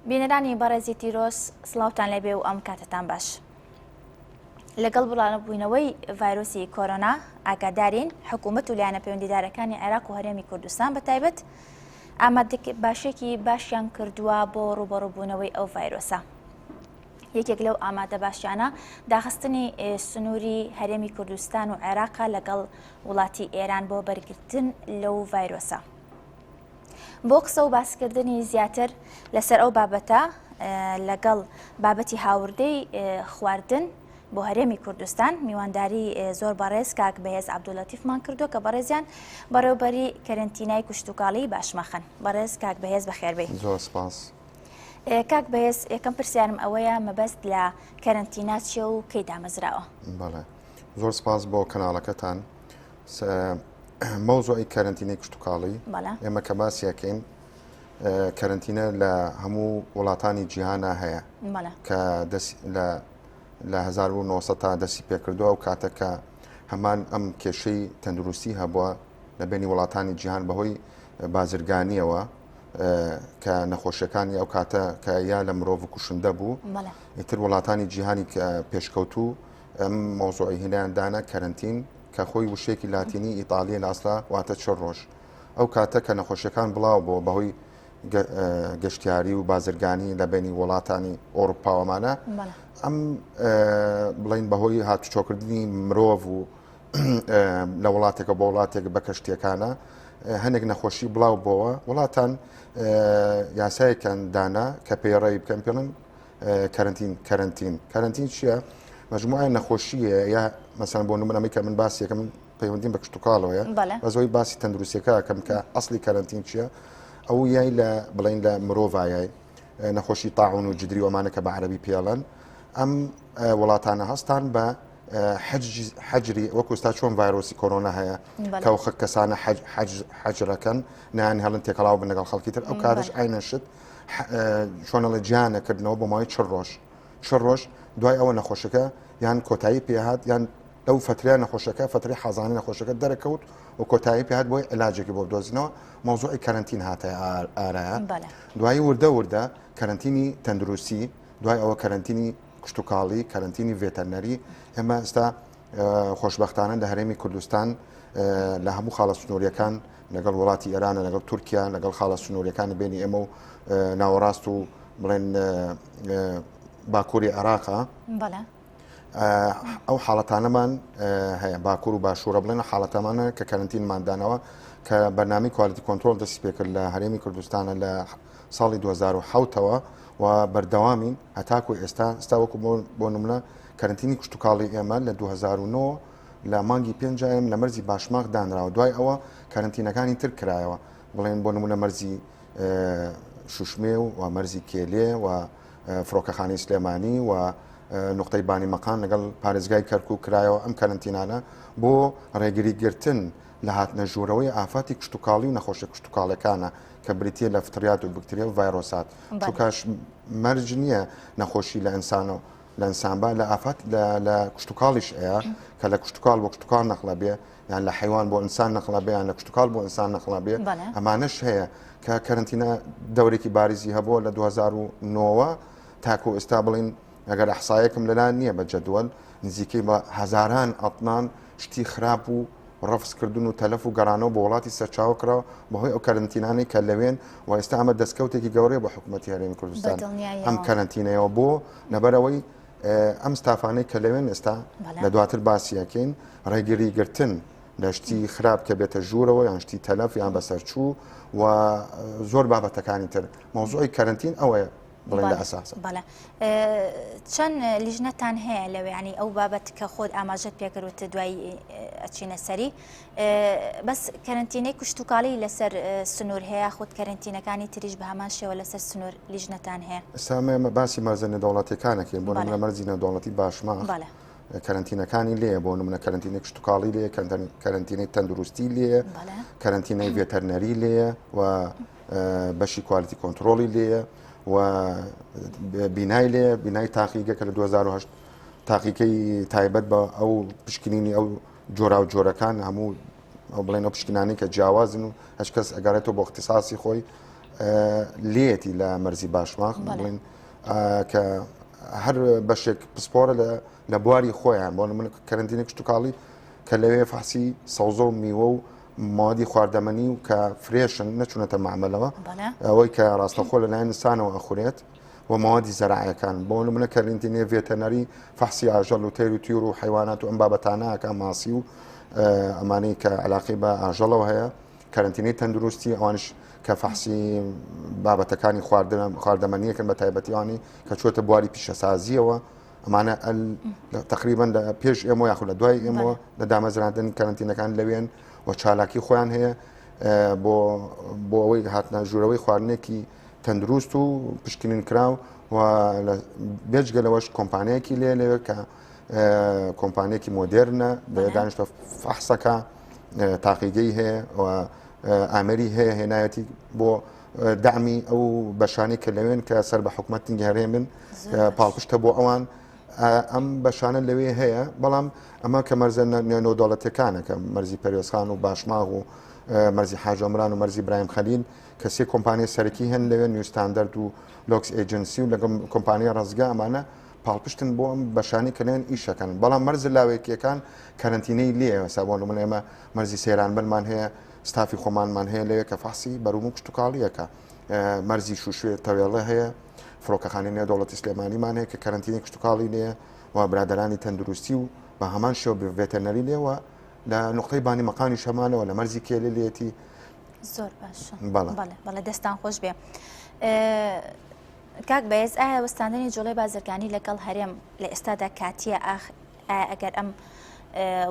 بینەرانی بەڕێزی تیرۆس سڵاوتان لەبێ و ئەم کاتتان باش. لەگەڵ بڵاوبوونەوەی ڤایرۆسی کۆرۆنا ئاگادارین حکوومەت و لایەنە پەیوەندیدارەکانی عێراق و هەرێمی کوردستان بەتایبەت باشێکی باشیان کردووە بۆ ڕوبەڕووبوونەوەی ئەو ڤایرۆسە. یەکێک لەو ئامادە باشیانە داخستنی سنووری هەرێمی کوردستان و عێراقا لەگەڵ وڵاتی ئێران بۆ بەرگرتن لەو ڤایرۆسە. بۆ قسە و باسکردنی زیاتر لەسەر ئەو بابەتە لەگەڵ بابەتی هاوردەی خواردن بۆ هەرێمی کوردستان میوانداری زۆر بەڕێز کاک بەهێز عەبدوڵەتیفمان کردووە کە بەڕێزیان بەڕێوەبەری کەرەنتینای کوشتوکاڵی باشمەخن. بەڕێز کاک بەهێز بەخێربێ. زۆر سپاس. کاک بەهێز یەکەم پرسیارم ئەوەیە مەبەست لە کەرەنتینا چیە و کەی دامەزراوە؟ بەڵێ زۆر سپاس بۆ کەناڵەکەتان. مەوزوعی کەرەنتینەی کوشتوکاڵی ئێمە کە باسیەکەین کەرەنتینە لە هەموو وڵاتانی جیهانە هەیە کە لە 1970 تا دەستی پێکردووە و کاتەکە هەمان ئەم کێشەی تەندروستی هەبووە لە بینی وڵاتانی جیهان بەهۆی بازرگانیەوە کە نەخۆشیەکانی ئەو کاتە کە یا لە مرۆڤ کوشندە بوو ئیتر وڵاتانی جیهانی پێشکەوتوو ئەم مۆزوعی هێنایاندانە کەرەنتین کە خۆی وشەیەکی لاتینی ئیتالیە لاسلا واتە 4 ڕۆژ ئەو کاتە کە نەخۆشیەکان بڵاو بۆ بەهۆی گەشتیاری و بازرگانی لە بینی وڵاتانی ئۆروپاوەمانە ئەم بڵین بەهۆی هاتوچۆکردنی مرۆڤ و لە وڵاتێکە بۆ وڵاتێک بە کەشتیەکانە هەندێک نەخۆشی بڵاو بۆەوە وڵاتان یاسایەکان دانا کە پێڕێی بکەن پێڵن کەرەنتین چییە؟ مجموعه نەخۆشیە یا مەسەن بۆ نمونەمی کە من باسیەکە من پەیوەندیم بە کشتتوکاڵەوەیە بە زۆی باسی تەندروستیەکە کەم کە ئەسلی کەرەنتین چییە؟ ئەو یای لە بڵین لە مرۆڤایە نەخۆشی تاعون و جدری وەمانە کە بە عەرەبی پێڵەن ئەم وڵاتانە هەستان بە حەجری وەکو ئێستا چۆن ڤایرۆسی کۆرۆنا هەیە کە ئەو کەسانە حەجرەکەن نان هەڵن تێکەڵاو بن لەگەڵ خەڵکی تر ئەو کارش ئاینەشت چۆنەڵە گیانەکردنەوە بۆ ماوەی 4 ڕۆژ دوای ئەوە نەخۆشەکە یان کۆتایی پێهات یان لەو فتریا نەخۆشەکە فتری حەزانی نەخۆشەکە دەرەکەوت و کۆتایی پێهات بۆی علاجێکی بۆ بدۆزینەوە مۆزوعی کەرەنتین هاتە ئارایە دوایی وردە کەرەنتینی تەندروستی دوای ئەوە کەرەنتینی کوشتتوکاڵی کەرەنتینی ڤێتەرنەری ئێمە ئێستا خۆشبەختانە لە هەرێمی کوردستان لە هەموو خاڵە سنووریەکان لەگەڵ وڵاتی ئێرانە لەگەڵ تورکیا لەگەڵ خاڵە سنووریەکانی بینی ئێمە و ناوەڕاست و بڵێن باکووری عێراقا ئەو حاڵەتانەمان هەیە باکوور و باشوورە بڵێنە حاڵەتەمانە کە کەرەنتینماندانەوە کە بەرنامەی کوالیتی کۆنترۆل دەستی پێکرد لە هەرێمی کوردستانە لە ساڵی 2007ەوە و بەردەوامین هەتاکو ئێستا وەکو بۆ نمونە کەرەنتینی کوشتتوکاڵی ئێمە لە 2009 لە مانگی 5 لە مەرزی باشماغ دانراوە دوای ئەوە کەرەنتینەکانی تر کرایەوە بڵێن بۆ نمونە مەرزی شوشمێ و مەرزی کێلێ و فڕۆکەخانەی سلێمانی و نقطەی بانی مەقان لەگەڵ پارێزگای کەرکوو کرایەوە ئەم کەرەنتینانە بۆ ڕێگریگرتن لە هاتنە ژوورەوەی ئافاتی کوشتتوکاڵی و نەخۆشی کوشتتوکاڵەکانە کە بریتە لە فتریات و بکتریا و ڤایرۆسات چونکەش مەرج نییە نەخۆشی لە ئینسانە لە ئینسانبا لە ئافات لە کوشتتوکاڵیش ئەیە کە لە کوشتتوکاڵ بۆ کوشتتوکاڵ نەخڵە بێ یان لە حیوان بۆ ئینسان نەخڵە بێ یان لە کوشتتوکاڵ بۆ ئینسان نەخڵە بێ ئەمانەش هەیە کە کەرەنتینە دەورێکی بارزی هەبووە لە 2009 تاکو ئێستا بڵین ئەگەر ئەحسایەکم لەلا نییە بە جەدوەل نزیکەی بە هەزاران ئەڵتمان شتی خراپ و ڕەفزکردن و تەلەف و گەڕانەوە بۆ وڵاتی سەرچاوە کراوە بەهۆی ئەو کەرەنتینانەی کە لەوێن و ئێستا ئەمە دەستکەوتێکی گەورەیە بە حکوومەتی هەرێمی کوردستان ئەم کەرەنتینەوە بۆ نەبەرەوەی ئەم ستافانەی کە لەوێن ئێستا لە دواتر باسیەکەین ڕێگریگرتن لە شتی خراپ کە بێتە ژوورەوە یان شتی تەلەف یان بەسەرچوو و زۆر بابەتەکانی تر مۆزوعی کەرەنتین ئەوەیە بڵێن لە ئەساسە. بەڵێ چەند لیژنەتان هەیە لەوێ ینی ئەو بابەت کە خۆت ئاماژەت پێکردوتە دوای ئەچینە سەری بەس کەرەنتینەی کوشتتوکاڵی لەسەر سنوور هەیە خۆت کەرەنتینەکانی تریش بە هەمان شێوە لەسەر سنوور لیژنەتان هەیە؟ ئێستا باسی مەرزە نێودەوڵەتیەکانەکەین بۆ نمونە مەرزی نێودەوڵەتی باشماغ کەرەنتینەکانی لێیە بۆ نمونە کەرەنتینەی کوشتتوکاڵی لێیە کەرەنتینەی تەندروستی لێیە کەرەنتینەی ڤێتەرنەری لێیە و بەشی کوالیتی کۆنترۆڵی لێیە و بینای لێ بینای تاقیگە کە لە 2008 تاقیکەی تایبەت بە ئەو پشکنینی ئەو جۆرا و جۆرەکان هەموو ئەو بڵێن ئەو پشکنانی کە جیاوازن و هەچ کەس ئەگەڕێتەوە بۆ اختصاصی خۆی لێتی لە مەرزی باشماغ بڵین کە هەر بەشێک پسپۆرە لە بواری خۆیان بۆ من کەرنتینێک شتوکاڵی کە لەوێ فحسی سەوزە و میوە و مادی خواردەمەنی و کە فرێشن نەچونەتە معمەلەوە ئەوەی کە ڕاستەخۆ لەلایەن ئینسانەوە ئەخورێت و ماوەدی زەراعیەکان بۆ منە کەرنتینێ ڤێتەنەری فحسی ئاژەڵ و تێر و تیر و حیوانات و ئەم بابەتانەکە ماسی و ئەمانەی کە علاقی بە ئاژەڵەوە هەیە کەرنتینەی تەندروستی ئەوانش کە فحسی بابەتەکانی خواردەمەنیەکەن بە تایبەتیوانی کە چۆتە بواری پیشەسازیەوە ئەمانە تقریبان لە پێش ئێمە یاخود لە دوای ئێمە لە دامەزراندنی کەرنتینەکان لەوێن و چالاکی خۆیان هەیە بۆ ئەوەی هاتنە ژوورەوەی خواردنێکی تەندروست و پشکنین کراو و بێجگە لەوەش کۆمپانیایەکی لێوێ کە کۆمپانیەکی مۆدێرنە دانیشتە فەحسەکە تاقیگەی هەیە و ئامەری هەیە هێنایەتی بۆ دامی ئەو بەشانی کە لەوێن کە سەر بە حکوومەتی گەڕێمن پاڵپشتە بۆ ئەوان ئەم بەشانە لەوێ هەیە بەڵام ئەمە کە مەرزە نێودەوڵەتەکانە کە مەرزی پەروێزخان و باشماغ و مەرزی حاجەمران و مەرزی برایم خەلیل کە سێ کۆمپانیای سەرەکی هەن لەوێن نیوستاندەرد و لۆکس ئێجنسی و لەگەڵ کۆمپانیا ڕزگا ئەمانە پاڵپشتن بۆ ئەم بەشانی کەنێن ئیشەکەن بەڵام مەرز لاوێکیەکان کەرنتینەی لێ سابۆن من ئێمە مەرزی سەیرانبەرمان هەیە ستافی خۆمانمان هەیە لەوێ کە فاسی بەروم و کشتتوکاڵیەکە مەرزی شوشوێ تەوێڵە هەیە فڕۆکەخانی نێودەوڵەتی سلێمانیمان هەیە کە کەرنتینی کشتتوکاڵی لێ و برادرانی تەندروستی و بە هەمان شێوە ڤێتەرنەری لێوە لە نقطەی بانی مەقانی شەمانەوە لە مەرزی کێلێ لێتی زۆر باش بەڵێ دەستان خۆش بێ کاک بەهێز ئایا وەستاندنی جوڵەی بازرگانی لەگەڵ هەرێم لە ئێستادا کاتیە ئەگەر ئەم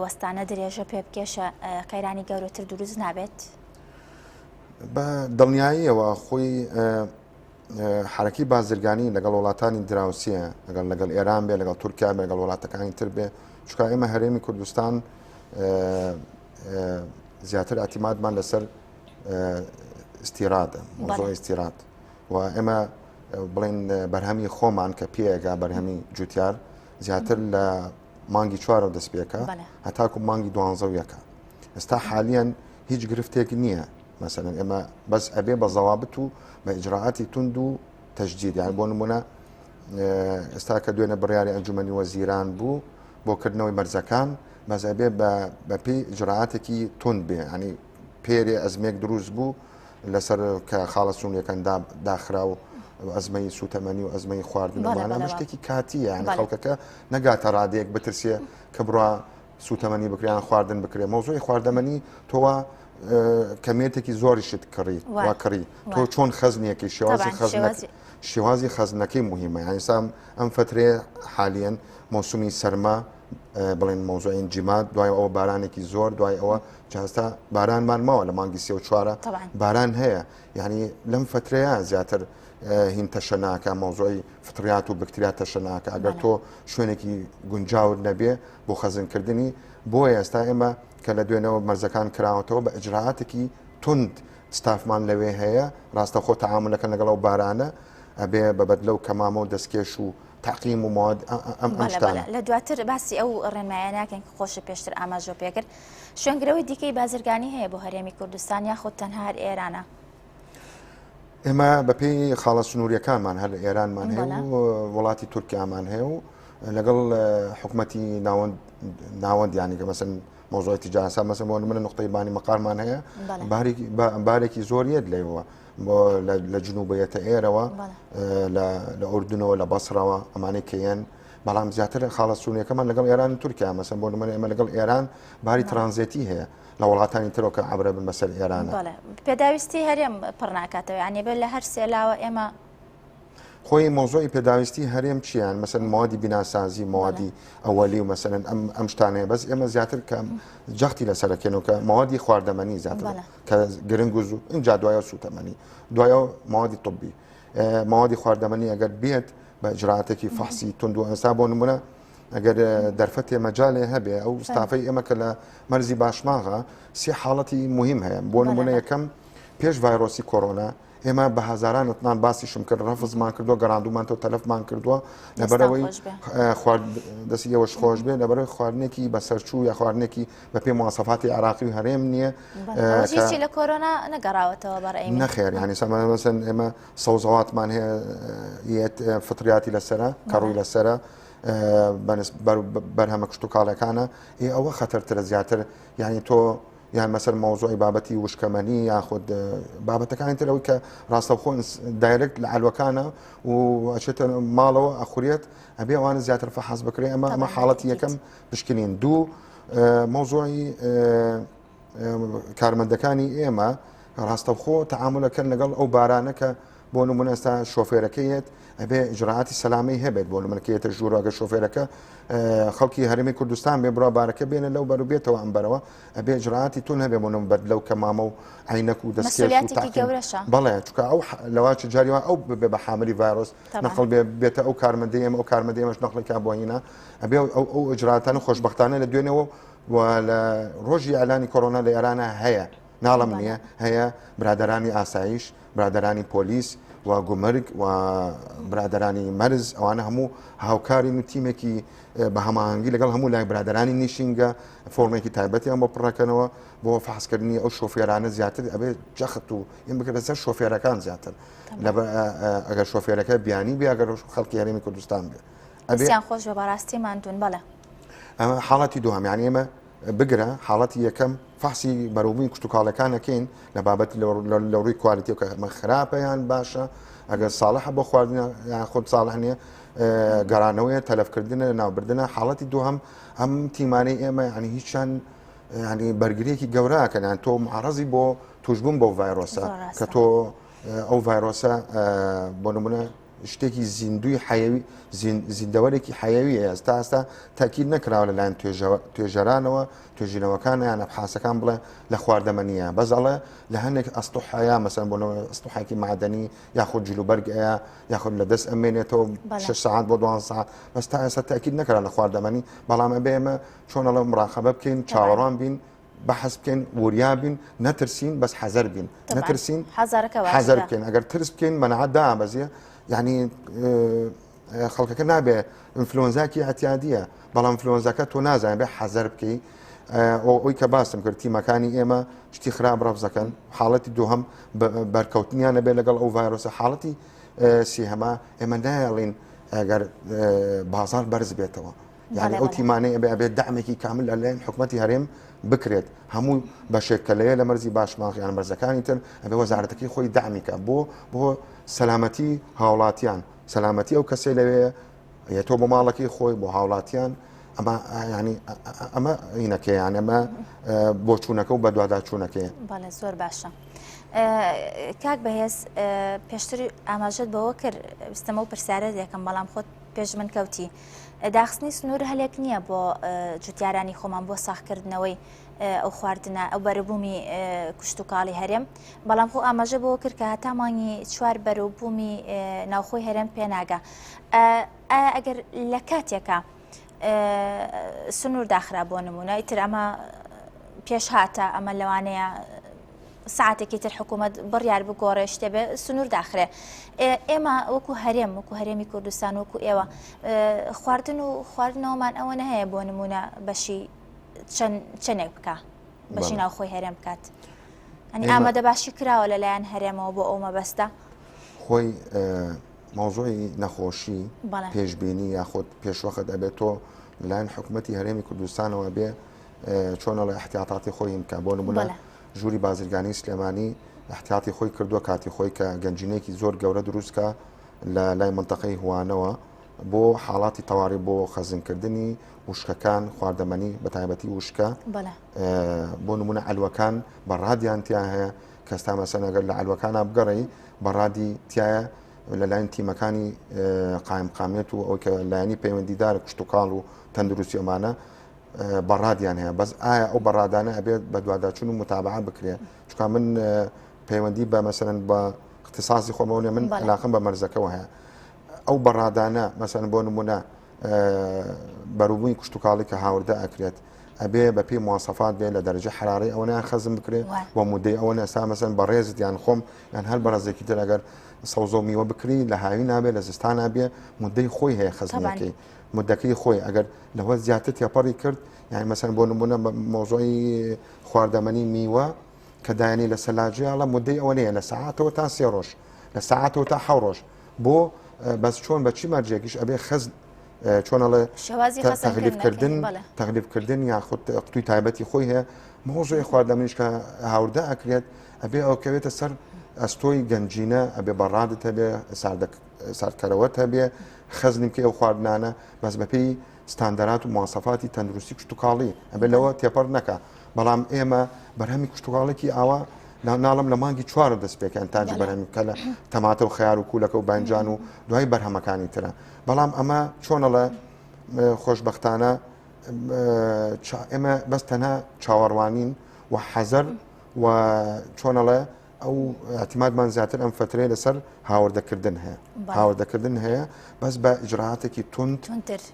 وەستانە درێژە پێ بکێشە قەیرانی گەورەتر دروست نابێت بە دڵنیاییەوە خۆی حرەکی بازرگانی لەگەڵ وڵاتانی دراوسیە لەگەڵ ئێران بێ لەگەڵ تورکیا بێ لەگەڵ وڵاتەکانی تر بێ چکە ئێمە هەرێمی کوردستان زیاتر ئەتیمادمان لەسەر استیرادە مۆزۆی استیراد و ئێمە بڵێن بەرهەمی خۆمان کە پێگا بەرهەمی جوتیار زیاتر لە مانگی چوارە دەست پێکە هەتاکو مانگی 12 ئێستا حالیان هیچ گرفتێکی نییە مثلا ئێمە بەس ئەبێ بە زەوابت و بە ئیجراعاتی تند و تەجدید یان بۆ نمونە ئێستا کە دوێنە بڕیاری ئەنجومەنی وەزیران بوو بۆکردنەوەی مەرزەکان بەس ئەبێ بە پێی ئیجراعاتێکی تند بێ ینی پێرێ ئەزمێک دروست بوو لەسەر کە خاڵە سوونیەکان داخرا و ئەزمەی سوتەمەنی و ئەزمەی خواردنەوانە شتێکی کاتیە ینی خەڵکەکە نەگاتە ڕادەیەک بترسێ کە بڕوا سوتەمەنی بکریان خواردن بکرێ مۆزۆی خواردەمەنی تۆوە کەمێتێکی زۆری شت کڕی واکڕی تۆ چۆن خەزنیەکەی شێوازی خەزنەکەی مهمە ینی سام ئەم فترێ حالیان مۆسومی سەرما بڵێن مۆزۆین جیمات دوای ئەوە بارانێکی زۆر دوای ئەوە جاستا بارانمان ماوە لە مانگی 34 باران هەیە یعنی لەم فترەیە زیاتر هین تەشەناکە مۆزۆی فتریات و بکتریا تەشەناکە ئەگەر تۆ شوێنێکی گونجاور نەبێ بۆ خەزنکردنی بۆیە ئێستا ئێمە کە لە دوێنەوە مەرزەکان کراوەتەوە بە ئجراعاتێکی تند ستافمان لەوێ هەیە ڕاستەخۆ تەعاملەکە لەگەڵ ئەو بارانە ئەبێ بەبەدلە و کەمامە و دەستکێش و تاقیم و مواد ئەم لە دواتر باسی ئەو ڕێنمایانەکەن خۆشە پێشتر ئاماژۆ پێکرد شوێنگرەوەی دیکەی بازرگانی هەیە بۆ هەرێمی کوردستان یاخود تەنها هەر ئێرانە ئێمە بەپێی خاڵە سنووریەکانمان هەر ئێرانمان هەیە و وڵاتی تورکیامان هەیە و لەگەڵ حکوومەتی ناوەندیانی کە مەسن مۆزۆی تیجارەسا مەسن بۆ منە نقطەی بانی مەقارمان هەیە بارێکی زۆریەت لێەوە بۆ لە جنوبەتە ئێرەوە لە ئوردنەوە لە بەسرەوە ئەمانەی کەیەن بەڵام زیاتر خاڵە سوونیەکەمان لەگەڵ ئێران تورکیا مەسن بۆ منە ئێمە لەگەڵ ئێران باری ترانزیتی هەیە لە وڵاتانی ترۆکە عبرە بن بەسەر ئێرانە پێداویستی هەرێم پڕ ناکاتەوە ینی بێت لە هەر سێلاوە ئێمە خۆی مۆزۆی پێداویستی هەرێم چیان مەسن موادی بیناسازی موادی ئەوەلی و مەسەن ئەم شتانەیە بەس ئێمە زیاتر کە جەختی لەسەرەکەن و کە موادی خواردەمەنی زیاتر کە گرنگ و زوو اینجا دوایە سوتەمەنی دوایە موادی طبی موادی خواردەمەنی ئەگەر بێت بە ئجراعاتێکی فەحسی تند و ئێستا بۆ نمونە ئەگەر دەرفەتێ مەجالێ هەبێ ئەو ستافەی ئێمە کە لە مەرزی باشماغە سێ حاڵەتی مهم هەیە بۆ نمونە یەکەم پێش ڤایرۆسی کۆرۆنا ئێمە بە هزاران وتمان باسیشم کرد ڕەفزمان کردووە گەڕاندومانەوە تەلەفمان کردووە لەبەرەوەی دەستیەوەش خۆش بێ لەبەرەوەی خواردنێکی بە سەرچوو یا خواردنێکی بە پێ مواسەفاتی عراقی و هەرێم نییە لە کۆرۆنا نەگەڕاوەتەوە بەڕێمی نەخێر ینی سەمەسن ئێمە سەوزەواتمان هەیە فطریاتی لەسرە کەڕووی لەسرە بەرهەمە کشت و کاڵەکانە ئەوە خەتەرترە زیاتر یعنی تۆ یان مەسەر مۆزۆی بابەتی وشکەمەنی یاخود بابەتەکانی ترەوەی کە ڕاستەوخۆن دایرکت لە ئالوەکانە و ئەچێتە ماڵەوە ئەخورێت ئەبێ ئەوانە زیاتر فەحاز بکرێ ئەمە حاڵەتی یەکەم پشکنین دوو مۆزۆی کارمەندەکانی ئێمە ڕاستەوخۆ تەعاملەکەن لەگەڵ ئەو بارانە کە بۆ نمونە ئێستا شۆفێرەکەیت ئەبێ ئیجراعاتی سەلامی هەبێت بۆ نمونەکەیتە ژوورەگە شۆفێرەکە خەڵکی هەرێمی کوردستان بێ بڕا بارەکە بێنە لەو بەر بێتەوە ئەمبەرەوە ئەبێ ئیجراعاتی تون هەبێ بۆ نمبەر لەو کە مامە و عینەک و دەستکێش بەڵێ چکە ئەو لەواچ جاریوە ئەو بێ بە حاملی ڤایرۆس نەقڵ بێتە ئەو کارمەندەی ئێمە ئەو کارمەندەیەمەش نەقڵێکا بۆینە ئەبێ ئەو ئیجراعاتانە خۆشبەختانە لە دوێنەوە و لە ڕۆژی ئەلانی کۆرۆنا لە ئێرانە هەیە ناڵم نییە هەیە برادەرانی ئاسایش برادەرانی پۆلیس و گومرگ و برادەرانی مەرز ئەوانە هەموو هاوکارین و تیمێکی بە هەماهنگگی لەگەڵ هەموو لای برادەرانی نیشینگە فۆرمێکی تایبەتیان بۆ پڕەکەنەوە بۆ فحسکردنی ئەو شۆفێرانە زیاتر ئەبێ جەخت و ئین بکرێت سەر شۆفێرەکان زیاتر ئەگەر شۆفێرەکە بیانی بێ ئەگەر خەڵکی هەرێمی کوردستان بێ ئەبیان خۆش بە بەڕاستی ماندون بەڵێ ئەمە حاڵەتی دووهەم یعنی ئێمە بگرە حاڵەتی یەکەم فحسی بەروبووی کشت و کاڵەکانەکەین لە بابەتی لە ڕووی کوالیتی و کە خراپە یان باشە ئەگەر ساڵحە بۆ خواردن یان خۆت ساڵح نییە گەڕانەوەی تەلەفکردنە ناوبردنە حاڵەتی دووهەم ئەم تیمانەی ئێمە ینی هیچیان ینی بەرگریەکی گەوراکەیان تۆ معڕەزی بۆ توشبوون بۆ ڤایرۆسە کە تۆ ئەو ڤایرۆسە بۆ نمونە شتێکی زیندوی حەیەوی زیندەوەرێکی حەیەوی ئێستا ئێستا تاکید نەکراوە لەلایەن توێژەرانەوە توێژینەوەکانە یان ئەبحاسەکان بڵێ لە خواردەمەنیە بەزەڵێ لە هەندێک ئەستوحەیە مەسەن بۆ ئەستوحایکی معدەنی یاخود جلوبەرگ ئەیە یاخود لە دەست ئەمێنێتەوە 6 ساعت بۆ 12 ساعت بەستا ئێستا تاکید نەکرا لە خواردەمەنی بەڵام ئەبێ ئێمە چۆنەڵە مراقەبە بکەین چاوەڕوان بین بەحث بکەین وریا بین نەترسین بەس حەزەر بین نەترسین حەزەر بکەین ئەگەر ترس بکەین مەنەعەت دابەزیە یعنی خەڵکەکە نابێ ئینفلۆنزاکی ئەتیادیە بەڵام ئینفلۆنزاکە تۆ نازانێت بێ حەزەر بکەی ئەوی کە باسم کرد تیمەکانی ئێمە شتی خراپ ڕەفزەکەن حاڵەتی دووهەم بەرکەوتنیانە بێ لەگەڵ ئەو ڤایرۆسە حاڵەتی سێهەما ئێمە نایڵین ئەگەر بازار بەرز بێتەوە یعنی ئەو تیمانەی ئەبێت دامێکی کامل لەلایەن حکوومەتی هەرێم بکرێت هەموو بەشێک کە لەیە لە مەرزی باشماڵ یان مەرزەکانی تر ئەبێ وەزارەتەکەی خۆی دامیکە بۆ سەلامەتی هاوڵاتیان سەلامەتی ئەو کەسێ لەوەیە تۆ بۆ ماڵەکەی خۆی بۆ هاوڵاتیان ئەمە ینی ئەمە هینەکەیان ئەمە بۆ چوونەکە و بە دووادا چوونەکەی بەڵێ زۆر باشە کاک بەهێز پێشتری ئاماژەت بەوە کرد ویستەمە و پرسیارە یەکەم بەڵام خۆت پێش من کەوتی داخستنی سنوور هەلێک نییە بۆ جوتیارانی خۆمان بۆ ساختکردنەوەی ئەو خواردنە ئەو بەرەبوومی کوشت و کاڵی هەرێم بەڵام خۆ ئاماژە بەوە کرد کە هەتا مانگی چوار بەرەبوومی ناوخۆی هەرێم پێناگە ئەگەر لە کاتێکە سنوور داخرا بۆ نمونە ئیتر ئەمە پێش هاتە ئەمە لەوانەیە ساعتێکی تر حکوومەت بڕیار بگۆڕێ شتێ بێ سنوور داخرێ ئێمە وەکو هەرێم وەکو هەرێمی کوردستان وەکو ئێوە خواردن و خواردنەوەمان ئەوە نهەیە بۆ نمونە بەشی چەندێک بکە بەشی ناوخۆی هەرێم بکات ئەنی ئامادە باشی کراوە لەلایەن هەرێمەوە بۆ ئەو مەبەستە خۆی مۆزۆی نەخۆشی پێشبینی یاخود پێشوەخت ئەبێت تۆ لەلایەن حکوومەتی هەرێمی کوردستانەوە بێ چۆنەڵە احتیاطاتی خۆی بکە بۆ نمونە ژووری بازرگانی سلێمانی احتیاطی خۆی کردووە کاتی خۆی کە گەنجینێکی زۆر گەورە دروستکە لە لای منتەقەی هوانەوە بۆ حاڵاتی تەواڕی بۆ خەزنکردنی وشکەکان خواردەمەنی بە تایبەتی وشکە بۆ نمونە ئەلوەکان بەڕادیان تیا هەیە کەستا مەسەن ئەگەر لە ئەلوەکانە بگەڕی بەڕادی تایە لەلایەن تیمەکانی قایمقامێت و ئەو کە لایەنی پەیوەندیدارە کشت و کاڵ و تەندروستی ئەمانە بەڕادیان هەیە بەس ئایا ئەو بەڕادانە ئەبێت بە دوواداچوون و متابعە بکرێت چکە من پەیوەندی بە مەسەرەن بە اختصاصی خۆمەونێ من علاقم بە مەرزەکەەوە هەیە ئەو بەڕادانە مەسەرەن بۆ نمونە بەروبووی کشت و کاڵی کە هاوردە ئەکرێت ئەبێ بە پێی مواصفات بێ لە دەرەجە حراری ئەوەیان خەزم بکرێ و مدەی ئەوە ئێستا مەسەن بە ڕێزت یان خۆم یان هەر بەڕێزێکی تر ئەگەر سەوزە و میوە بکری لە هاوی نابێ لە زستان نابێ مدەی خۆی هەیە خەزنەکەی مدەکەی خۆی ئەگەر لەوە زیاتر تێپەڕی کرد یعنی مەسەن بۆ نمونە مۆزۆی خواردەمەنی میوە کە دایانی لە سەلاجیاڵە مدەی ئەوە نیە لە سەعاتەوە تا 3 ڕۆژ لە سەعاتەوە تا 7 ڕۆژ بۆ بەس چۆن بە چی مەرجێکیش ئەبێ خەز چۆنەڵێ تەغلیبکردن یاخود قوتوی تایبەتی خۆی هەیە مۆزۆی خواردەمەنیش کە هاوردە ئەکرێت ئەبێ ئەوکەوێتە سەر ئەستۆی گەنجینە ئەبێ بەڕادت هەبێ ساردکەرەوەت هەبێ خەزنی کە ئەو خواردنانە بەس بەپێی ستاندەرات و مواصفاتی تەندروستی کشتتوکاڵی ئەبێ لەوە تێپەڕ نەکە بەڵام ئێمە بەرهەمی کشتتوکاڵێکی ئاوا ناڵم لە مانگی 4 دەست پێکەن تاجی بەرهەمی کە لە تەماتە و خیار و کوولەکە و بانجان و دوای بەرهەمەکانی ترە بەڵام ئەمە چۆنەڵە خۆشببختانە ئێمە بەس تەنها چاوەڕوانین و حەزەر و چۆنەڵێ ئەو احتیمادمان زیاتر ئەم فترەیە لەسەر هاوردەکردن هەیە هاوردەکردن هەیە بەس بە ئیجراعاتێکی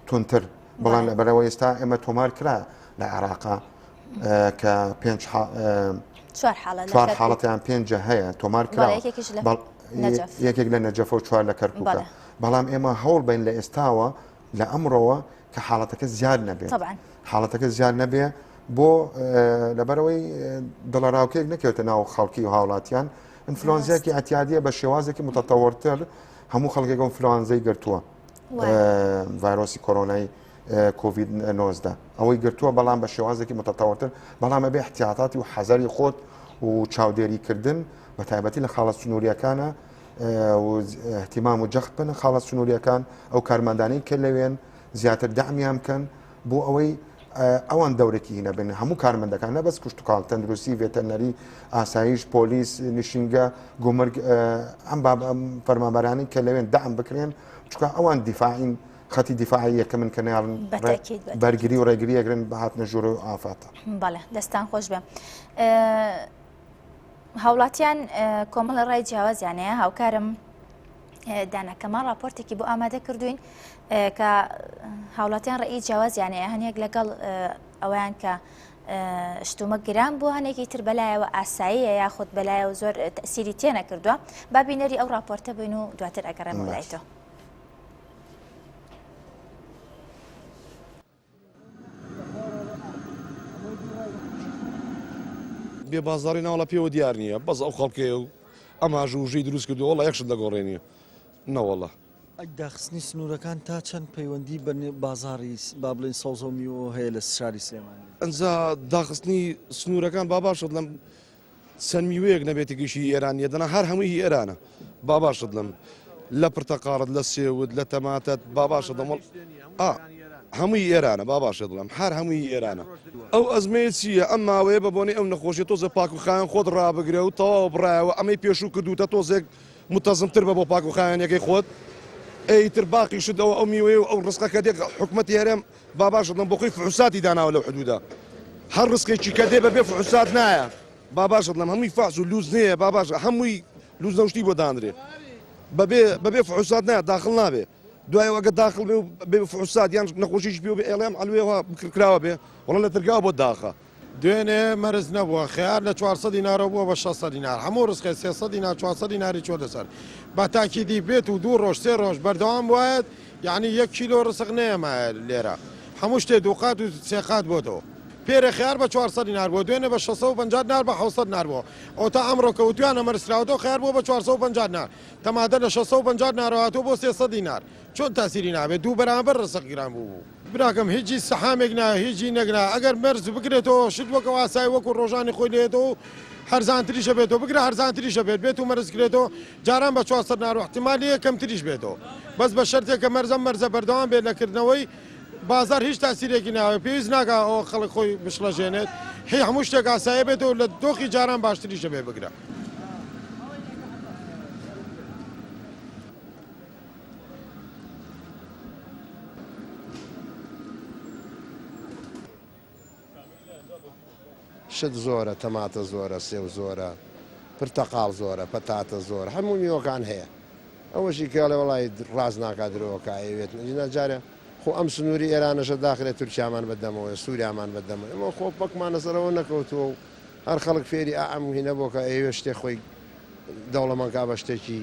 تونتر بەڵام لەبەرەوە ئێستا ئێمە تۆمار کرا لە عێراقا کە 4 حاڵەتیان 5 هەیە تۆمار کرا یەکێک لە نەجەفە و 4 لە کەرکووکە بەڵام ئێمە هەوڵ بین لە ئێستاوە لە ئەمڕۆوە کە حاڵەتەکە زیاد نەبێت حاڵەتەکە زیاد نەبێ بۆ لەبەرەوەی دڵەراوکێک نەکەوێتە ناو خەڵکی و هاوڵاتیان ئینفلۆنزیاکی ئەتیادیە بە شێوازێکی متەتەوەرتر هەموو خەڵکێک ئینفلۆنزەی گرتووە ڤایرۆسی کۆرۆنای کۆڤید 19 ئەوەی گرتووە بەڵام بە شێوازێکی متەتەوەرتر بەڵام ئەبێ احتیاطاتی و حەزەری خۆت و چاودێریکردن بە تایبەتی لە خاڵە سنووریەکانە احتیمام و جەخت بن خاڵە سنووریەکان ئەو کارمەندانەی کە لەوێن زیاتر دەعمیان بکەن بۆ ئەوەی ئەوان دەورێکی هینە بن هەموو کارمەندەکان نەبەس کشتتوکاڵ تەندروستی ڤێتەرنەری ئاسایش پۆلیس نیشینگە گومرگ ئەم فەرمانبەرانی کە لەوێن دەعم بکرێن چکە ئەوان دیفاعین خەتی دیفاعی یەکە من کە نێڵن بەرگری و ڕێگری ئەگرن بە هاتنە ژوور و ئافاتە بەڵێ دەستان خۆش بێ هاوڵاتیان کۆمەڵە ڕای جیاوازیانەیە هاوکارم دانەکەمان راپۆرتێکی بۆ ئامادە کردوین کە هاوڵاتیان ڕێی جیاوازیانەیە هەنێک لەگەڵ ئەویان کە شتومە گران بوو هەنێکی تر بەلایەوە ئاساییە یاخود بەلایەوە زۆر تەسیری تێنە کردووە با بینەری ئەو راپۆرتە بین و دواتر ئەگەڕێم لایتەوە. بێ بازاری ناوڵە پێوە دیار نییە بەس ئەو خەڵکێ و ئەماژ و ژەی دروست کردو وەڵا یەکشت لەگۆڕێنیە نەوەڵە داخستنی سنوورەکان تا چەند پەیوەندی بە بازاری با بڵێن سەوزەمیەوە هەیە لە شاری سلێمانی ئەنجا داخستنی سنوورەکان باباشت لەم چەند میوەیەک نەبێتێکیشی ئێرانیە دەنا هەر هەمووی ئێرانە باباشت لەم لە پرتەقاڕت لە سێود لە تەماتەت باباشت دەمەڵ هەمووی ئێرانە باباشە دڵم هەر هەمووی ئێرانە ئەو ئەزمەیە چییە ئەم ماوەیە بە بۆنی ئەو نەخۆشیە تۆزە پاکوخایان خۆت ڕابگرێ و تەواو بڕایەوە ئەمەی پێشوو کردوتە تۆزێک متەزمتر بە بۆ پاکوخایانەکەی خۆت ئەیتر باقی شدەوە ئەو میوەیە و ئەو ڕستقەکە دێک حکومەتی هەرێم باباشە دڵم بۆ خۆی فحوساتی داناوە لەو حدودا هەر ڕستقێکی کە دێ بەبێ فحوسات نایە باباشە دڵم هەمووی فاز و لوز نییە باباشە هەمووی لوز نەوشتی بۆ دانرێ بەبێ فحوسات نایە داخڵ نابێ دوای وەگە داخل بێ و بێ فحوسات یان نەخۆشیش پێ و بێ ئێڵێم ئەلوێەوە بکراوە بێ وەڵە لە ترگاوە بۆ داخە دوێنێ مەرز نەبووە خیار لە 400 دینارەوە بووە بە 600 دینار هەموو ڕستقێ 300 دینار 400 دیناری چۆ دەسەر بە تاکیدی بێت و 2 ڕۆژ 3 ڕۆژ بەردەوام وایەت یعنی 1 کیلۆ ڕسق نەیەمە لێرە هەموو شتێ دووقات و سێقات بۆتەوە پێرە خیار بە 400 دینار بۆ دوێنێ بە 650 دینار بە 700 دینار بۆ ئەو تا ئەمڕۆ کەوتویانە مەرسراوەوە خیار بۆ بە 450 دینار تەمادە لە 650 دینارەوەاتۆ بۆ 300 دینار چۆن تاسیری نابێت دوو بەرامبەر ڕسق گران بوو براکەم هیچی سەحامێک نایە هیچی نەگنا ئەگەر مەرز بگرێتەوە شت وەکەوە ئاسایی وەکو ڕۆژانی خۆی لێتەوە هەرزانتریشە بێتەوە بگرە هەرزانتریشە بێت و مەرزکرێتەوە جاران بە 400 دینار و احتیمالی یەکەمتریش بێتەوە بەس بە شەرتێک کە مەرزە بەردەوام بێت لەکردنەوەی بازار هیچ تاسیرێکی ناوێ پێویست ناکە ئەوە خەڵک خۆی بشڵەژێنێت هی هەموو شتێک ئاسایە بێتەوە لە دۆخی جاران باشتریشە بێ بگرە شت زۆرە تەماتە زۆرە سێو زۆرە پرتەقاڵ زۆرە پەتاتە زۆر هەموو میوەکان هەیە ئەوەشی کاڵێ وڵی ڕاز ناکات درۆکایوێت نەجارە خۆ ئەم سنووری ئێرانەشە داخلێت تورکیامان بەدەمەوە سووریامان بەدەمە ئەمە خۆ پەکمان لەسەرەوە نەکەوتووە و هەر خەڵک فێری ئەم هینە بۆکە ئێوە شتێک خۆی دەوڵەمەنکا بە شتێکی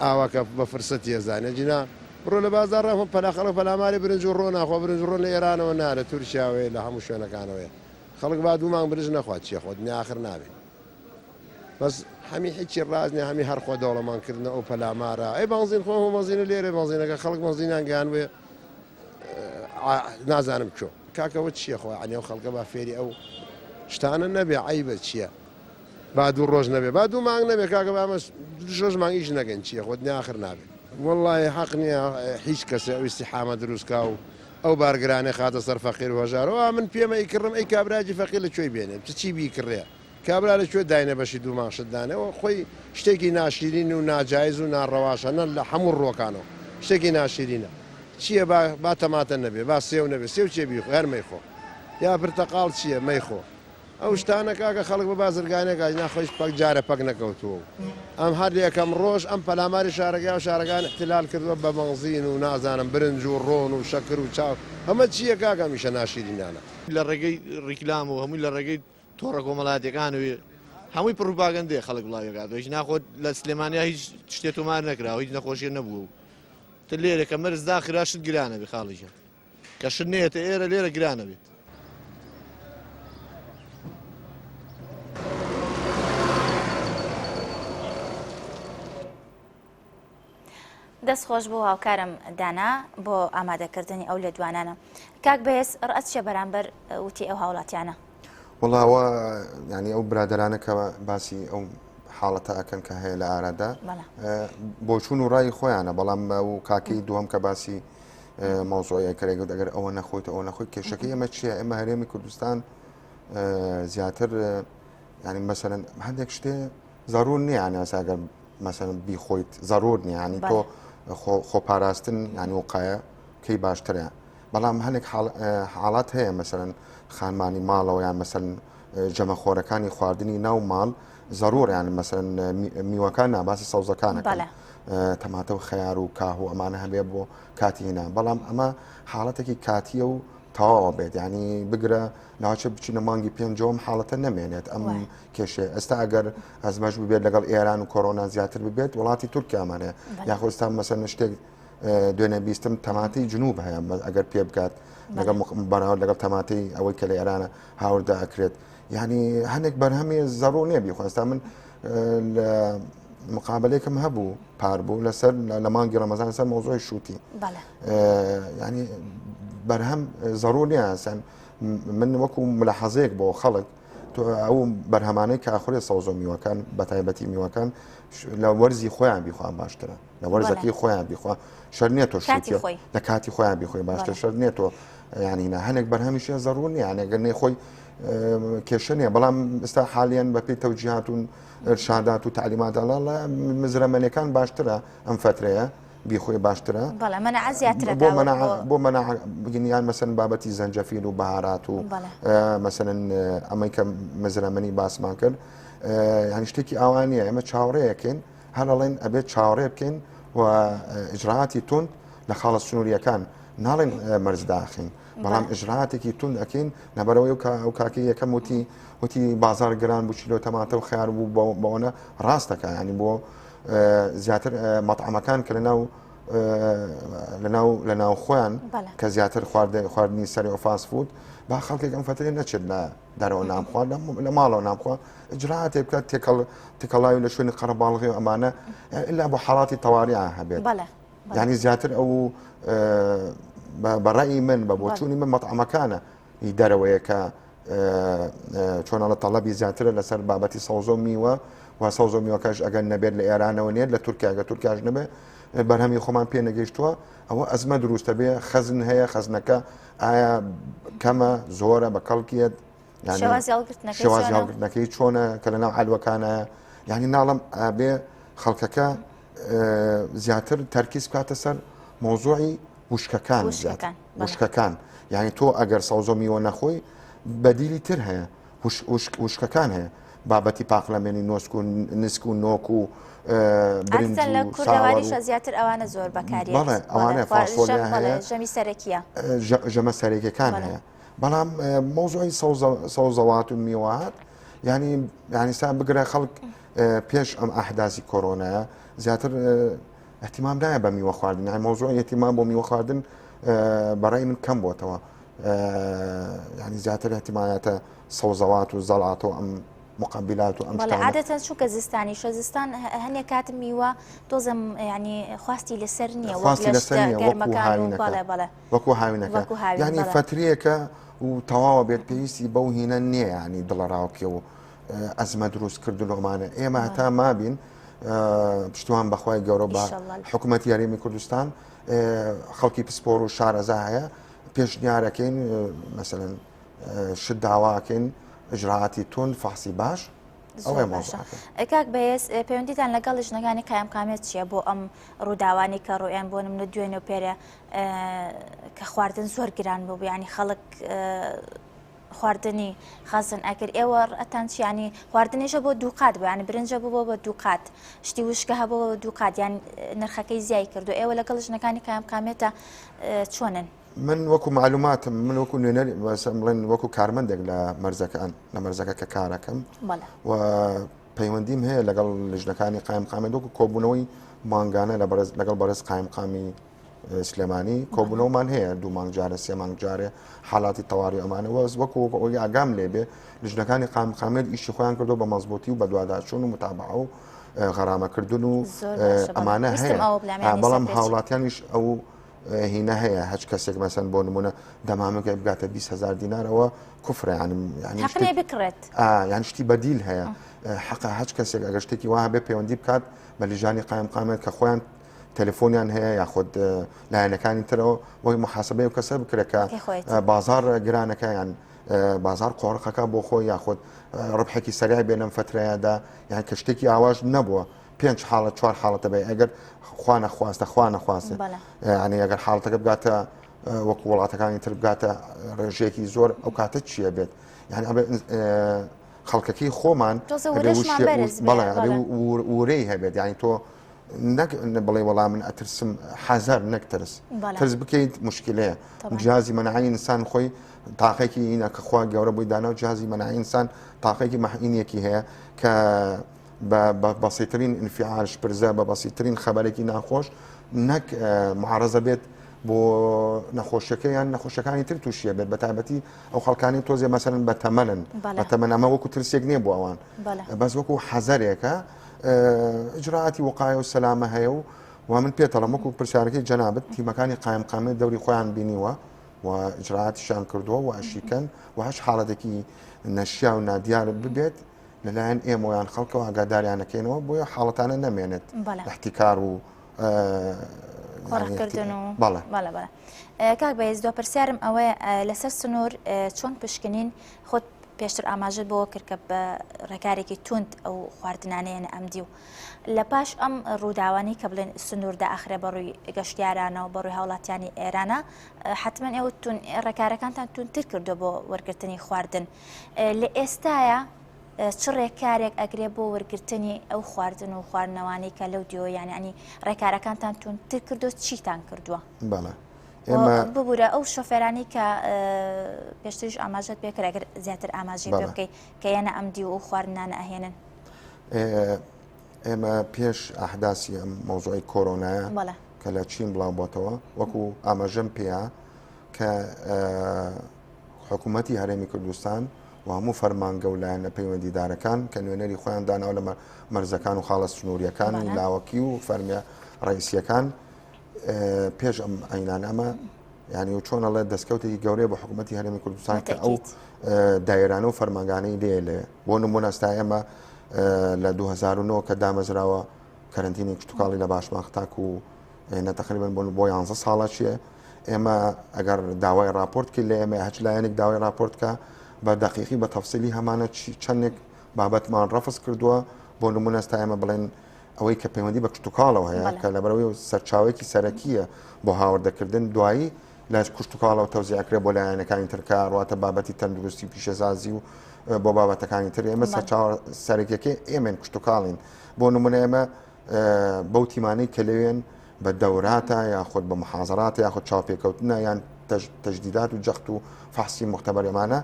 ئاواکە بە فرسەتی ێزانە جینا بڕۆ لە بازار ڕەفم پەلاخەڵک پەلاماری برنج و ڕۆ ناخۆ برنج ڕۆ لە ئێرانەوە نارە تورکیاوەیە لە هەموو شوێنەکانەوەیە خەڵک با دوومان برنج نەخوات چیە خۆ دنیا آخر نابێت بەس هەمی هیچی ڕازنێ هەمی هەرخۆ دەوڵەمانکردنە ئەو پەلامارە ئەی بەنزین خۆ مەزینە لێرە بەنزینەکە خەڵک مەزینان گیانوێ نازانم چۆ کاکەوە چییە خۆ عنێ و خەڵکە با فێری ئەو شتانە نەبێ عیبە چییە با دوو ڕۆژ نەبێ با دوو مانگ نەبێ کاکە بامە شۆژ مانگیش نەگەن چییە خۆ دنیا آخر نابێت والله حەق نییە هیچ کەسێ ئەو استیحامە دروستکا و ئەو بارگرانێ خاتە سەر فەقیر و هەژارەوە من پێمە ئیکڕم ئەی کابراجی فەقیر لە کوێی بێنێ چی بیکڕێ کابرا لەکوێ داینە بەشی دوو ماشتدانەوە خۆی شتێکی ناشرین و ناجایز و ناڕەواشەنە لە هەموو ڕۆکانەوە شتێکی ناشرینە چییە با تەماتە نەبێ با سێو نەبێ سێو چێ بیخۆ هەر مەیخۆ یا پرتەقاڵ چییە مەیخۆ ئەو شتانە کاکە خەڵک بە بازرگانێکا ناخۆش پەک جارە پەک نەکەوتووە ئەم هەر یەکەم ڕۆژ ئەم پەلاماری شارەکە و شارەکان احتلال کردووە بە مەنزین و نازانم برنج و ڕۆن و شەکر و چاو ئەمە چییە کاکە میشە ناشرینانە لە ڕێگەی ڕیکلام و هەمووی لە ڕێگەی تۆڕە کۆمەڵاتیەکانوی هەمووی پروپاگەندێ خەڵک بڵاوێکات هیچ ناخۆت لە سلێمانیا هیچ شتێت ومان نەکراوە هیچ نەخۆشیە نەبوو تە لێرە کە مەرز داخرا شت گرانە بێ خاڵیژە کە شت نێتە ئێرە لێرە گرانە بێت دەستخۆش بۆ هاوکارم دانا بۆ ئامادەکردنی ئەو لە دوانانە کاک بەهێز ڕەت چێ بەرامبەر وتی ئەو هاوڵاتیانە وڵاوە ینی ئەو برادرانە کە باسی ئەو حاڵەتە ئەکەن کە هەیە لە ئارادا بۆچوون و ڕای خۆیانە بەڵام و کاکەی دووەم کە باسی مۆزۆیە کەرێگوت ئەگەر ئەوە نەخۆیت ئەوە نەخۆی کێشەکەی ئەمە چییە ئێمە هەرێمی کوردستان زیاتر ینی مەسەرەن هەندێک شتێ ضرور نییە ینی ئەگەر مەسەرەن بیخۆیت ضرور نییە ینی تۆ خۆپاراستن ینی وقایە کەی باشترە بەڵام هەندێک حاڵات هەیە مەسەرەن خانمانی ماڵەوە یان مەسەرەن جەمەخۆرەکانی خواردنی ناو ماڵ ضرور یان مەسەرەن میوەکان ناباسی سەوزەکانەکەن تەماتە و خەیار و کاه و ئەمانە هەبێ بۆ کاتی هێنا بەڵام ئەمە حاڵەتێکی کاتیە و تەواوە بێت ینی بگرە لاچە بچینە مانگی پێنجەوەم حاڵەتە نەمێنێت ئەم کێشێ ئێستا ئەگەر ئەزمەش ببێت لەگەڵ ئێران و کۆرۆنا زیاتر ببێت وڵاتی تورکیامانەیە یاخۆ ئێستا مەسەرەن شتێک دوێنێ بیستم تەماتی جنوب هەیە ئەگەر پێ بکات لەگەڵ بەراورد لەگەڵ تەماتی ئەوەی کە لە ئێرانە هاوردا ئەکرێت یعنی هەندێک بەرهەمی زەڕۆ نییە بیخواستا من لە مقابلێکم هەبوو پار بوو لەسەر لە مانگی ڕەمەزان سەر مۆزۆی شووتی ینی بەرهەم زەڕۆ نییە ئەسەن من وەکو ملاحەزەیەک بۆ خەڵک ئەو بەرهەمانەی کە ئاخورێ سەوز و میوەکان بەتایبەتی میوەکان لە وەرزی خۆیان بیخوان باشترە لە وەرزەکەی خۆیان بیخوا شەر نێتۆ شووتی لە کاتی خۆیان بیخۆی باشتر شەر نێتۆ ینی هەنێک بەرهەمیشیە زەڕور نییە یانێگەر نێ خۆی کێشە نیە بەڵام ئێستا حالیان بەپێی تەوجیهات و ئرشادات و تعلیمات ئەڵە مزرەمەنیەکان باشترە ئەم فترەیە بیخۆی باشترە بۆ مەنع بگینیان مەسەن بابەتی زەنجەفیل و بەهارات و مەسەن ئەمەی کە مزرەمەنی باسمان کرد ینی شتێکی ئاوانیە ئێمە چاوەڕێیەکەین هەرڵێن ئەبێت چاوەڕێ بکەین و ئیجراعاتی تند لە خاڵە سنووریەکان ناڵێن مەرزداخین بەڵام ئیجراعاتێکی تند ئەکەین لەبەرەوەی ئەو کاکی یەکەم وتی بازار گران بوو چیلۆ تەماتە و خیار بوو بەوەنە ڕاستەکە ینی بۆ زیاتر مەطعەمەکان کە لەناو خۆیان کە زیاتر خواردنی سەری و فاست فود با خەڵکێک ئەم فترێ نەچێت لە دەرەوە نامخوا لە ماڵەوە نامخوا ئیجراعاتێ بکات تێکەڵاوی لە شوێنی قەرەباڵغی و ئەمانە ئللا بۆ حاڵاتی تەواریان هەبێت ینی زیاتر ئەو بەڕای من بە بۆچوونی من مەطعەمەکانە دەرەوەیە کە چۆنەڵە تەڵەبی زیاترە لەسەر بابەتی سەوز و میوە و سەوز و میوەکەش ئەگەر نەبێت لە ئێرانەوە نێت لە تورکیاگە تورکیاش نەبێ بەرهەمی خۆمان پێ نەگەیشتووە ئەوە ئەزمە دروستە بێ خەزن هەیە خەزنەکە ئایا کەمە زۆرە بە کەڵکیت شێواز هەڵگرتنەکەی چۆنە کە لەناو حەلوەکانە یعنی ناڵم بێ خەڵکەکە زیاتر تەرکیز بکاتە سەر مۆزوعی وشکەکان یعنی تۆ ئەگەر سەوز و میوە نەخۆی بەدیلی تر هەیە وشکەکان هەیە بابەتی پاقلەمێنی نۆسک و نسک و نۆک و برنج عادەتەن لە و کوردەواریشە زیاتر ئەوانە زۆر بەکارێت. بەڵێ ئەوانەیە فاسۆلیا هەیە، ژەمی سەرەکیە، ژەمە سەرێکەکان هەیە. بەڵام مۆزۆی سەوزەوات و میوات ینی سا بگرە خەڵک پێش ئەم ئەحداسی کۆرۆنایە زیاتر احتیمام نایە بە میوە خواردن، یعنی مۆزۆی احتیمام بۆ میوە خواردن بەڕای من کەم بۆتەوە، ینی زیاتر احتیمایەتە سەوزەوات و زەڵات و ئەم مقابلات و ئەم بەڵێ عادەتەن چونکە زستانی شەزستان هەنێک کاتم میوە تۆزم ینی خواستی لەسەر نییە وەکو هاوینەکە ینی فترەیەکە و تەواوە بێت پێویستی بەو هینە نییە، ینی دڵەڕاوکێ و ئەزمە دروستکردن ئەمانە ئێمە هەتا مابین پشتوان بەخوای گەورە بە حکوومەتی یاریمی کوردستان خەڵکی پسپۆر و شارەزا هەیە پێشنیارەکەین مەسەلەن شت داواکەین ئجراعاتی تون فحسی باش ئەوەی مۆزۆ. کاک بەهێز پەیوەندیتان لەگەڵ ژنەکانی قایم قامێت چییە بۆ ئەم ڕووداوانی کە ڕۆیان بۆ نمونە دوێنێ و پێرە کە خواردن زۆر گران بوو، ینی خەڵک خواردنی خەزن ئەکرد ئێوە ئەتان چیانی خواردنیشە بۆ دووقات بوو، ینی برنجە بوو بۆ بە دووقات، شتی وشکە هەبوو بە دووقات، یان نرخەکەی زیای کردو. ئێوە لەگەڵ ژنەکانی قایم قامێتە چۆنن؟ من وەکو معلوماتم من وەکو نوێنەری بڵێن وەکو کارمەندێک لە مەرزەکە کە کارەکەم و پەیوەندیم هەیە لەگەڵ ژنەکانی قایم قامێت وەکو کۆبوونەوەی مانگانە لەگەڵ بەرز قایم قامی سلێمانی کۆبوونەوەمان هەیە، 2 مانگ جارە 3 مانگ جارێ حاڵاتی تەواوی ئەمانە وەز وەکو ئەوی ئاگام لێبێ ژنەکانی قایم قامێت ئیشی خۆیان کردو بە مەزبوطی و بە دوواداچوون و متابعە و غەرامەکردن و ئەمانە هەیە، بەڵام هاوڵاتیانیش ئەو هینە هەیە هەچ کەسێک مەسەن بۆ نمونە دەمامەکە بگاتە 20,000 دینارەوە کوفرە ینی بکرێت یان شتی بەدیل هەیە حەقا هەچ کەسێک ئەگەر شتێکی وایە بێ پەیوەندی بکات بە لیژانی قایم قامێت کە خۆیان تەلەفۆنیان هەیە یاخود لایەنەکانی ترەوە وەی محاسبەی و کەسە بکرێکە بازار گرانەکە یان بازار قۆڕقەکە بۆ خۆی یاخود ڕبحێکی سەریع بێنم فترەیەدا یان کە شتێکی ئاواژ نەبووە 5 حاڵەت 4 حاڵەتە بێ ئەگەر خوا نەخواستە ینی ئەگەر حاڵەتەکە بگاتە وەکو وڵاتەکانی تر بگاتە ڕێژەیەکی زۆر ئەو کاتە چییە بێت یعنی خەڵکەکەی خۆمان بەڵێ ورەی هەبێت ینی تۆ بڵێ وەڵام من ئەترسم حەزار نەکترس ترس بکەیت مشکلەیە جیازی مەناعی ئینسان خۆی تاقێکی ئینە کە خوا گەورە بووی دانا و جیازی مەناعی ئینسان تاقێکی مەحئینیەکی هەیە کە بە بەسیترین ئینفعالش پرزە بە بەسیترین خەبەرێکی ناخۆش نەک معارەزە بێت بۆ نەخۆشیەکە یان نەخۆشیەکانی تر تووشیە بێت بە تایبەتی ئەو خەڵکانی تۆزێ مەسەرن بە تەمەنن بە تەمەن ئەمە وەکو ترسێک نییە بۆ ئەوان بەس وەکو حەزەرێکە ئجراعاتی وقایە و سەلامە هەیە و من پێتەڵم وەکو پرسیارەکەی جەنابەت تیمەکانی قایم قامێت دەوری خۆیان بینیوە و ئجراعاتیشان کردووە و ئەشیکەن و هەش حاڵەتێکی نەشیا و نادیار ببێت لەلایەن ئێمەیان خەڵکەوە ئاگاداریانەکەینەوە بۆیە حاڵەتانە نەمێنێت احتیکار و قۆڕکردن و بەڵێ کاک بەهێز دو پرسیارم ئەوەیە لەسەر سنوور چۆن پشکنین خۆت پێشتر ئاماژت بۆ کرد کە بە ڕێکارێکی تند ئەو خواردنانەیەنە ئەمدی و لە پاش ئەم ڕووداوانی کە بڵێن سنوور داخرە بەڕووی گەشتیارانەوە بەڕووی هاوڵاتیانی ئێرانە حتمما ئێوە ڕێکارەکانتان تونتر کردو بۆ وەرگرتنی خواردن لە ئێستاە چ ڕێکارێک ئەگرێ بۆ وەرگرتنی ئەو خواردن و خواردنەوانی کە لەو دیۆ یانی ڕێکارەکانتان تونتر کردو چیتان کردووە؟ بەڵێ ببوورە ئەو شۆفێرانی کە پێشتریش ئاماژەت پێکرا ئەگەر زیاتر ئاماژی پێ بکەیت کە یانە ئەمدی و خواردنانە ئەهێنن. ئێمە پێش ئەحداسی ئەم مۆزۆی کۆرۆنایە کە لە چین بڵاو بۆتەوە وەکو ئاماژەم پێیا کە حکوومەتی هەرێمی کوردستان و هەموو فەرمانگە و لایەنە پەیوەندیدارەکان کە نوێنەری خۆیان داناوە لە مەرزەکان و خاڵە سنووریەکانی لاوەکی و فەرمیە ڕئیسیەکان پێش ئەم ئەینانەمە ینی و چۆنەڵێ دەستکەوتێکی گەورەیە بە حکوومەتی هەرێمی کوردستان کە ئەو دایرانە و فەرمانگانەی لێ بۆ نمونە ئێستا ئێمە لە 2009 کە دامەزراوە کەرنتینی کشتتوکاڵی لە باشماختاک و نەتەقریبن بۆ 11 ساڵە چیە ئێمە ئەگەر داوای راپۆرتکی لە ئێمە هەچ لایەنێک داوای راپۆرتکە بە دقیقی بە تەفسیلی هەمانە چەندێک بابەتمان ڕەفز کردووە بۆ نمونە ئێستا ئێمە بڵێن ئەوەی کە پەیوەندی بە کشتتوکاڵەوە هەیە کە لەبەرەوەی سەرچاوێکی سەرەکیە بۆ هاوردەکردن دوایی لە کوشتتوکاڵەوە تەوزیعکرێ بۆ لایەنەکانی ترکە ڕاتە بابەتی تەندروستی پیشەزازی و بۆ بابەتەکانی تر ئێمە سەرێکەکەی ئێمەن کوشتتوکاڵین بۆ نمونە ئێمە بەو تیمانەی کە لەوێن بە دەوراتە یاخود بە محازرات یاخود چاوپێکەوتنە یان تەجدیدات و جەخت و فحسی مختبەرێمانە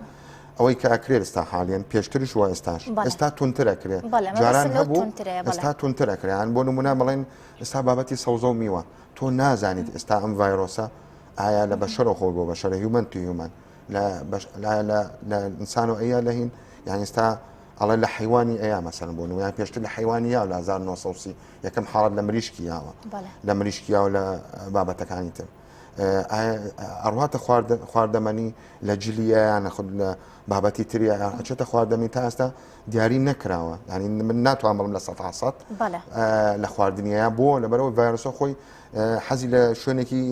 ئەوەی کە ئەکرێت ئێستا حالیان پێشترش وە ئێستا تونترەکرێ جاران هەبوو ئێستا تونترەکریان بۆ نمونە بڵێن ئێستا بابەتی سەوزە و میوە تۆ نازانیت ئێستا ئەم ڤایرۆسە ئایا لە بەشەرە خۆ بۆ بەشەرە هیومن تو هیومن لە ئینسان و ئەیە لە هین یان ئێستا ئەڵێ لە حیوانی ئەیە مەسەن بۆ نمونە پێشتر لە حیوانی یا لە 1930 یەکەم حاڵەت لە مریشکی یاوە لە مریشکی یاوە لە بابەتەکانی تر ئەڕواتە خواردەمەنی لە جلیە یان خود لە بابەتی تریە ئەچێتە خواردەمەنی تا ئێستا دیاری نەکراوە ینی من ناتوان بڵم لە 100% لە خواردنیە بۆ لەبەرەوەی ڤایرۆسە خۆی حەزی لە شوێنێکی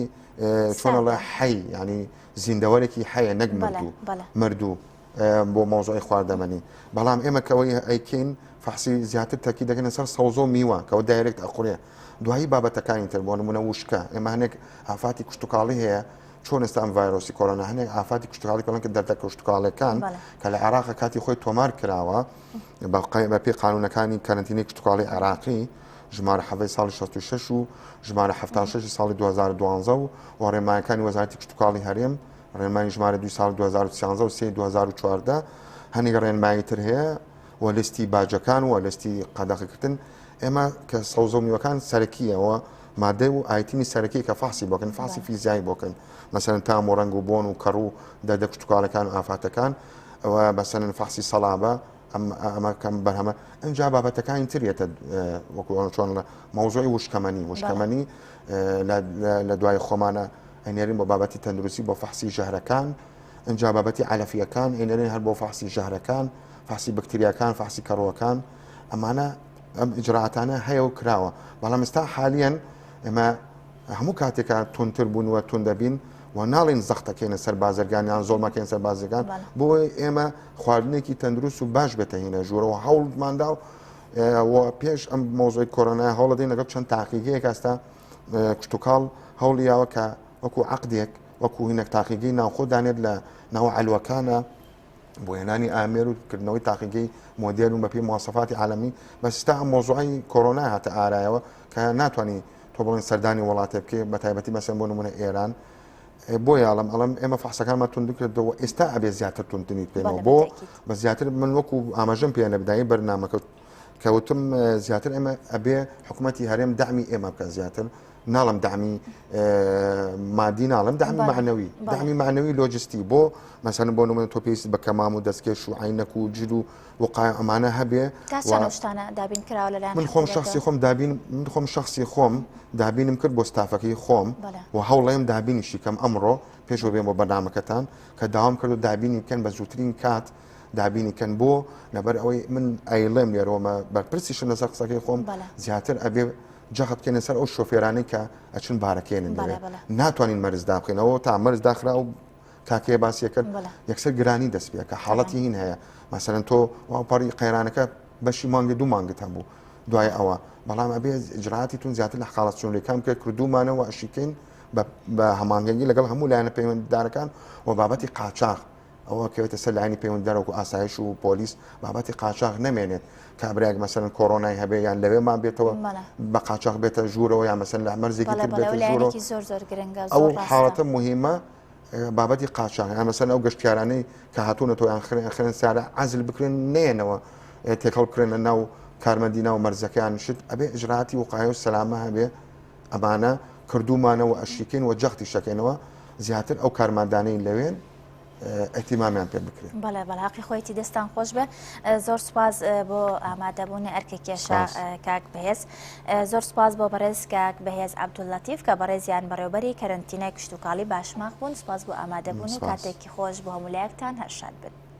چۆنەڵە حەی ینی زیندەوەرێکی حەیە نەک مردوو بۆ مۆزۆی خواردەمەنی بەڵام ئێمە کەوەی ئەیکەین فحسی زیاتر تەکی دەکەن سەر سەوزە و میوە کەەوە دایرێکت ئەقورێ دوایی بابەتەکانی تر بۆ نمونە وشکە ئێمە هەنێک ئافاتی کوشتتوکاڵی هەیە چۆن ئێستا ئەم ڤایرۆسی کۆرۆنا هەنێک ئافاتی کوشتتوکاڵی کۆڵن کە دەردە کوشتتوکاڵەکان کە لە عێراق کاتی خۆی تۆمار کراوە بە پێی قانونەکانی کارنتینەی کوشتتوکاڵی عێراقی ژمارە حەڤەی ساڵی 66 و ژمارە 76 ساڵی 2012 و ڕێمایەکانی وەزارەتی کوشتتوکاڵی هەرێم ڕێنمانی ژمارە 2 ساڵ 2013 و 2014 هەنێک ڕێنمایی تر هەیە و لستی باجەکان و لستی قەدەغیکردن ئێمە کە سەوزە و میوەکان سەرەکیەوە مادەی و ئایتینی سەرەکی کە فاسی بۆکەن فاسی فیزیایی بۆکەن مەسەرەن تام و ڕەنگ و بۆن و کەڕ و دەردە کوشتتوکاڵەکان و ئافاتەکان ئەوە بەسەرەن فاسی سەڵابە ئەمە کەم بەرهەمە ئەنجا بابەتەکانی ترێتە وەکو چۆن لە مەوزۆی وشکەمەنی لە دوای خۆمانە ئەنێرین بۆ بابەتی تەندروستی بۆ فحسی ژەهرەکان ئەنجا بابەتی عەلەفیەکان ئێنێرین هەر بۆ فحسی ژەهرەکان فحسی بەکتریاکان فحسی کەڕۆوەکان ئەمانە ئەم ئیجرعاتانە هەیە و کراوە بەڵام ئێستا حالیان ئێمە هەموو کاتێکە تونتر بوون وە تون دەبین و ناڵین زەختەکەینە سەر بازرگانیان زۆڵمەکەین سەر بازرگان بۆ ئێمە خواردنێکی تەندروست و باش بێتەهینە ژوورەوە هەوڵماندا و پێش ئەم مۆزۆی کۆرۆنای هەوڵ دەین لەگەڵ چەند تاقیگەیەک ئێستا کوشتتوکاڵ هەوڵیاوە کە وەکو عەقدێک وەکو هینێک تاقیگەی ناوخۆ دانێت لە ناو عەلوەکانە بۆ هێنانی ئامێر و کردنەوەی تاقیگەی مۆدێل و بەپێی مواسەفاتی عالەمی بەستا ئەم مۆزۆعی کۆرۆنا هاتە ئارایەوە کە ناتوانانی تۆ بڵێن سەردانی وڵاتێ بکەی بە تایبەتی مەسەن بۆ نمونە ئێران بۆ یاڵم ئەڵم ئێمە فەحسەکانمان توندکردەوە ئێستا ئەبێ زیاتر توندنیت پێێنەوە بۆ بە زیاتر من وەکو ئاماژەم پێیان لە بدایی بەرنامەکە کەوتم زیاتر ئێمە ئەبێ حکوومەتی هەرێم دامی ئێمە بکە زیاتر ناڵم دامی مادی ناڵم دامی معنەوی لۆجستی بۆ مەسەن بۆ نمونە تۆ پێویست بە کەمام و دەستکێش و عینەک و جل و وقایع ئەمانە هەبێ من خۆم شخصی خۆم من خۆم شخصی خۆم دابینم کرد بۆ ستافەکەی خۆم و هەوڵێم دابینیشی کەم ئەمڕۆ پێشەوە بێم بۆ بەرنامەکەتان کە داوام کرد و دابینی بکەن بە زووترین کات دابینی کەن بۆ لەبەر ئەوەی من ئایڵێم لێرەوەمە بەرپرسیشم لەسەر قسەکەی خۆم زیاتر ئەبێ جەخت بکەنە سەر ئەو شۆفێرانەی کە ئەچون بارەکەێنن ناتوانین مەرزدا بکەینەوە تا مەرزدا خرا و کاکەیە باسیەکەن یەکسەر گرانی دەست پێ کە حاڵەتی هین هەیە مەسەرەن تۆ واپەڕی قەیرانەکە بەشی مانگە 2 مانگت هەبوو دوای ئەوە بەڵام ئەبێ ئیجرعاتی تون زیاتر لە حاڵەتچۆنەکان بکە کردومانەوە ئەشیکەین بە هەمانگەنگی لەگەڵ هەموو لایەنە پەیوەندیدارەکان و بابەتی قاچاق ئەوە کەوێتە سەر لایانی پەیوەندیدارەوەکو ئاسایش و پۆلیس بابەتی قاچاق نەمێنێت کابراێک مەسەرەن کۆرۆنای هەبێ یان لەوێمان بێتەوە بە قاچاق بێتە ژوورەوە یان مەسەن لە مەرزێکی تر بێتە ژوورەوە ئەو حاڵەتە مهمە بابەتی قاچاق یان مەسەن ئەو گەشتیارانەی کە هاتوونەتەوە یان خوێن سارە عەزل بکرێن نێنەوە تێکەڵ بکرێنە ناو کارمەندی ناو مەرزەکەیان شت ئەبێ ئیجرعاتی وقایع و سەلامە هەبێ ئەمانە کردومانەوە ئەشیکەین و جەختی شەکەینەوە زیاتر ئەو کارماندانەی لەوێن ئەتیمامیان پێ بکرێت بەڵێ بەڵاقی خۆیتی دەستان خۆش بە زۆر سپاس بۆ ئامادەبوونی ئەرکە کێشە کاک بەهێز زۆر سپاس بۆ بەڕێز کاک بەهێز عەبدوڵلەتیف کە بەڕێزیان بەڕێوەبەری کەرەنتینای کوشتتوکاڵی باشماق بوون سپاس بۆ ئامادەبوون و کاتێکی خۆش بۆ هەمولایەکتان هەر شاد بن.